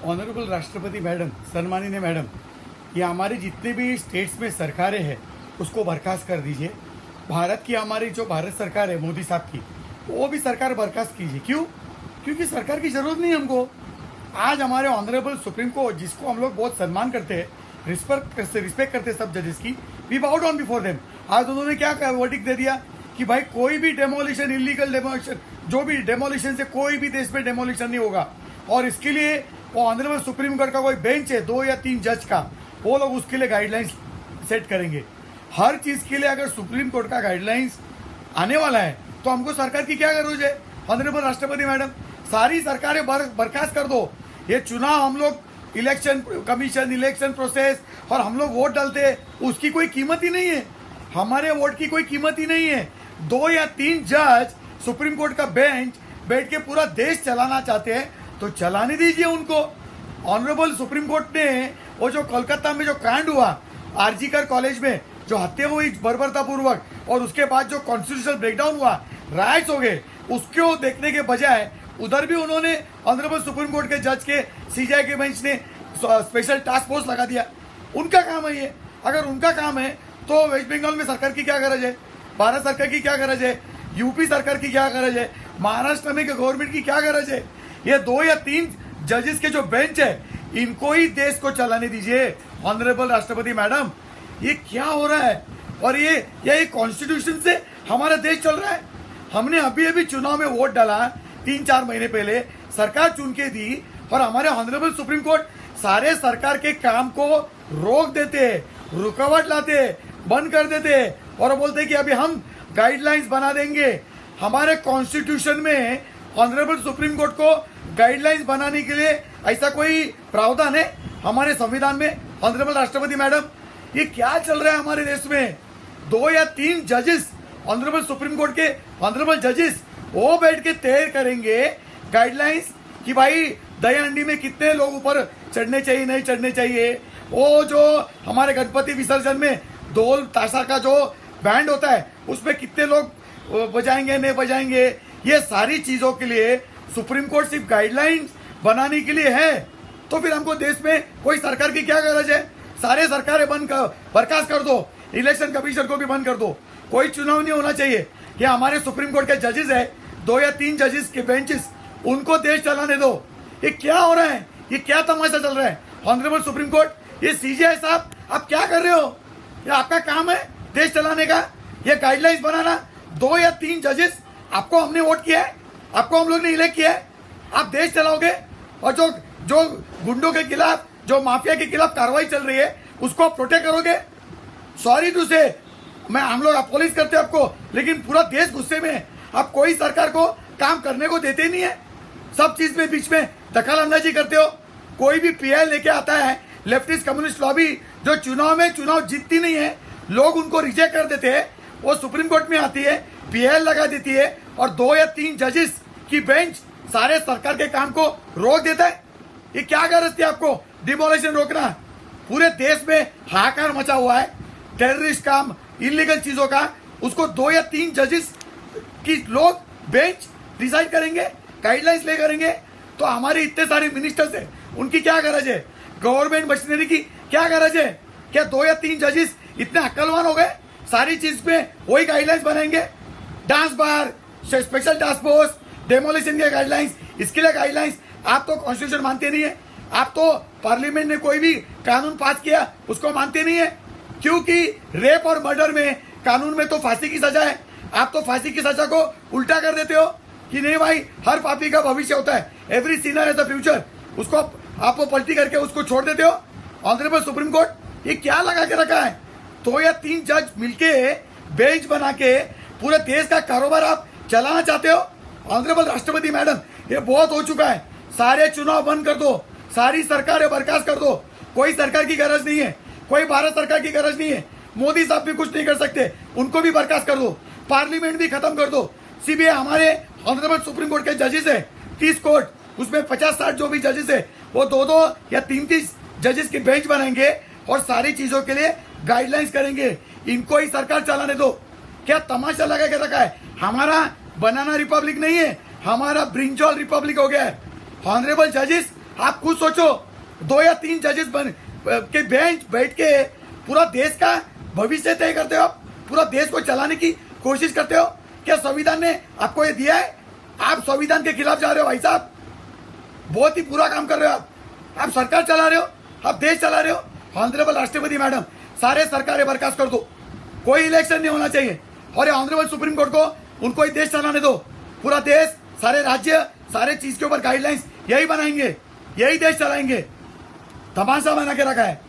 Honourable राष्ट्रपति madam, सम्माननीय madam, ये हमारे जितने भी स्टेट्स में सरकारें हैं उसको बर्खास्त कर दीजिए। भारत की हमारी जो भारत सरकार है मोदी साहब की, वो भी सरकार बर्खास्त कीजिए। क्यों? क्योंकि सरकार की जरूरत नहीं हमको। आज हमारे ऑनरेबल सुप्रीम कोर्ट, जिसको हम लोग बहुत सम्मान करते हैं, रिस्पेक्ट करते हैं सब जजेस की, वी बाउ डाउन बिफोर देम। आज उन्होंने क्या वर्डिक्ट दे दिया कि भाई कोई भी डेमोलिशन, इलीगल डेमोलिशन, जो भी डेमोलिशन से कोई भी देश में डेमोलिशन नहीं होगा। और इसके लिए वो ऑनरेबल सुप्रीम कोर्ट का कोई बेंच है 2 या 3 जज का, वो लोग उसके लिए गाइडलाइंस सेट करेंगे। हर चीज के लिए अगर सुप्रीम कोर्ट का गाइडलाइंस आने वाला है तो हमको सरकार की क्या जरूरत है? ऑनरेबल राष्ट्रपति मैडम, सारी सरकारें बर्खास्त कर दो। ये चुनाव हम लोग इलेक्शन कमीशन, इलेक्शन प्रोसेस और हम लोग वोट डालते हैं, उसकी कोई कीमत ही नहीं है। हमारे वोट की कोई कीमत ही नहीं है। 2 या 3 जज सुप्रीम कोर्ट का बेंच बैठ के पूरा देश चलाना चाहते हैं तो चलाने दीजिए उनको। ऑनरेबल सुप्रीम कोर्ट ने वो जो कोलकाता में जो कांड हुआ आरजीकर कॉलेज में, जो हत्या हुई बर्बरतापूर्वक, और उसके बाद जो कॉन्स्टिट्यूशनल ब्रेकडाउन हुआ, राइट्स हो गए, उसको देखने के बजाय उधर भी उन्होंने ऑनरेबल सुप्रीम कोर्ट के जज के सीजीआई के बेंच ने स्पेशल टास्क फोर्स लगा दिया। उनका काम है ये। अगर उनका काम है तो वेस्ट बंगाल में सरकार की क्या गरज है? भारत सरकार की क्या गरज है? यूपी सरकार की क्या गरज है? महाराष्ट्र में गवर्नमेंट की क्या गरज है? ये 2 या 3 जजेस के जो बेंच है, इनको ही देश को चलाने दीजिए। ऑनरेबल राष्ट्रपति मैडम, ये क्या हो रहा है? और ये कॉन्स्टिट्यूशन से हमारा देश चल रहा है। हमने अभी चुनाव में वोट डाला 3-4 महीने पहले, सरकार चुन के दी, और हमारे ऑनरेबल सुप्रीम कोर्ट सारे सरकार के काम को रोक देते, रुकावट लाते, बंद कर देते, और बोलते कि अभी हम गाइडलाइंस बना देंगे। हमारे कॉन्स्टिट्यूशन में ऑनरेबल सुप्रीम कोर्ट को गाइडलाइंस बनाने के लिए ऐसा कोई प्रावधान है हमारे संविधान में? ऑनरेबल राष्ट्रपति मैडम, ये क्या चल रहा है हमारे देश में? 2 या 3 जजेस, ऑनरेबल सुप्रीम कोर्ट के ऑनरेबल जजेस, वो बैठ के तय करेंगे गाइडलाइंस कि भाई दही हंडी में कितने लोग ऊपर चढ़ने चाहिए, नहीं चढ़ने चाहिए। वो जो हमारे गणपति विसर्जन में ढोल ताशा का जो बैंड होता है उसमें कितने लोग बजाएंगे, नहीं बजाएंगे। ये सारी चीजों के लिए सुप्रीम कोर्ट सिर्फ गाइडलाइंस बनाने के लिए है। तो फिर हमको देश में कोई सरकार की क्या गरज है? सारे सरकारें बर्खास्त कर दो, इलेक्शन कमीशन को भी बंद कर दो, कोई चुनाव नहीं होना चाहिए। ये हमारे सुप्रीम कोर्ट के जजेस है, 2 या 3 जजेस के बेंचेस, उनको देश चलाने दो। ये क्या हो रहा है? ये क्या तमाशा चल रहा है? ऑनरेबल सुप्रीम कोर्ट, ये सीजीआई साहब, आप क्या कर रहे हो? ये आपका काम है देश चलाने का, ये गाइडलाइंस बनाना। 2 या 3 जजेस, आपको हमने वोट किया है, आपको हम लोग ने इलेक्ट किया है, आप देश चलाओगे। और जो गुंडों के खिलाफ, जो माफिया के खिलाफ कार्रवाई चल रही है, उसको प्रोटेक्ट करोगे। सॉरी टू से, हम लोग अपोलिस करते हैं आपको, लेकिन पूरा देश गुस्से में है। आप कोई सरकार को काम करने को देते नहीं है, सब चीज में बीच में दखल अंदाजी करते हो। कोई भी पीएल लेके आता है, लेफ्टिस्ट कम्युनिस्ट लॉबी, जो चुनाव जीतती नहीं है, लोग उनको रिजेक्ट कर देते हैं, वो सुप्रीम कोर्ट में आती है, पीएल लगा देती है, और 2 या 3 जजेस की बेंच सारे सरकार के काम को रोक देता है। ये क्या गरज थी आपको डिमोलिशन रोकना? पूरे देश में हाहाकार मचा हुआ है टेररिस्ट काम, इलीगल चीजों का, उसको 2 या 3 जजेस की लोग बेंच डिसाइड करेंगे, गाइडलाइंस ले करेंगे। तो हमारे इतने सारे मिनिस्टर्स है, उनकी क्या गरज है? गवर्नमेंट मशीनरी की क्या गरज है? क्या 2 या 3 जजेस इतने अक्लवान हो गए? सारी चीज में वही गाइडलाइंस बनाएंगे। Dance bar, special task force, demolition के गाइडलाइंस, इसके लिए गाइडलाइंस। आप तो कॉन्स्टिट्यूशन मानते नहीं है, आप तो पार्लियामेंट ने कोई भी कानून पास किया उसको मानते नहीं है, क्योंकि रेप और मर्डर में कानून में तो फांसी की सजा है। आप तो फांसी की सजा को उल्टा कर देते हो कि नहीं भाई, हर पापी का भविष्य होता है, every Sinner has a future, उसको आप पलटी करके उसको छोड़ देते हो। ऑनरेबल सुप्रीम कोर्ट, ये क्या लगा के रखा है? 2 या 3 जज मिलके बेंच बना के पूरे देश का कारोबार आप चलाना चाहते हो। ऑनरेबल राष्ट्रपति मैडम, ये बहुत हो चुका है। सारे चुनाव बंद कर दो, सारी सरकारें बर्खास्त कर दो। कोई सरकार की गरज नहीं है, कोई भारत सरकार की गरज नहीं है। मोदी साहब भी कुछ नहीं कर सकते, उनको भी बर्खास्त कर दो। पार्लियामेंट भी खत्म कर दो। सीबीआई, हमारे ऑनरेबल सुप्रीम कोर्ट के जजेस है 30 कोर्ट, उसमें 50-60 जो भी जजेस है, वो 2-2 या 3-3 जजेस की बेंच बनाएंगे और सारी चीजों के लिए गाइडलाइंस करेंगे। इनको ही सरकार चलाने दो। क्या तमाशा लगा के रखा है? हमारा बनाना रिपब्लिक नहीं है, हमारा ब्रिंजॉल रिपब्लिक हो गया है। ऑनरेबल जजेस, आप खुद सोचो, 2 या 3 जजेस के बेंच बैठ के पूरा देश का भविष्य तय करते हो आप, पूरा देश को चलाने की कोशिश करते हो। क्या संविधान ने आपको ये दिया है? आप संविधान के खिलाफ जा रहे हो भाई साहब, बहुत ही बुरा काम कर रहे हो आप सरकार चला रहे हो, आप देश चला रहे हो। ऑनरेबल राष्ट्रपति मैडम, सारे सरकारें बर्खास्त कर दो, कोई इलेक्शन नहीं होना चाहिए, और ऑनरेबल सुप्रीम कोर्ट को उनको ही देश चलाने दो। पूरा देश, सारे राज्य, सारे चीज के ऊपर गाइडलाइंस यही बनाएंगे, यही देश चलाएंगे। तमाशा बना के रखा है।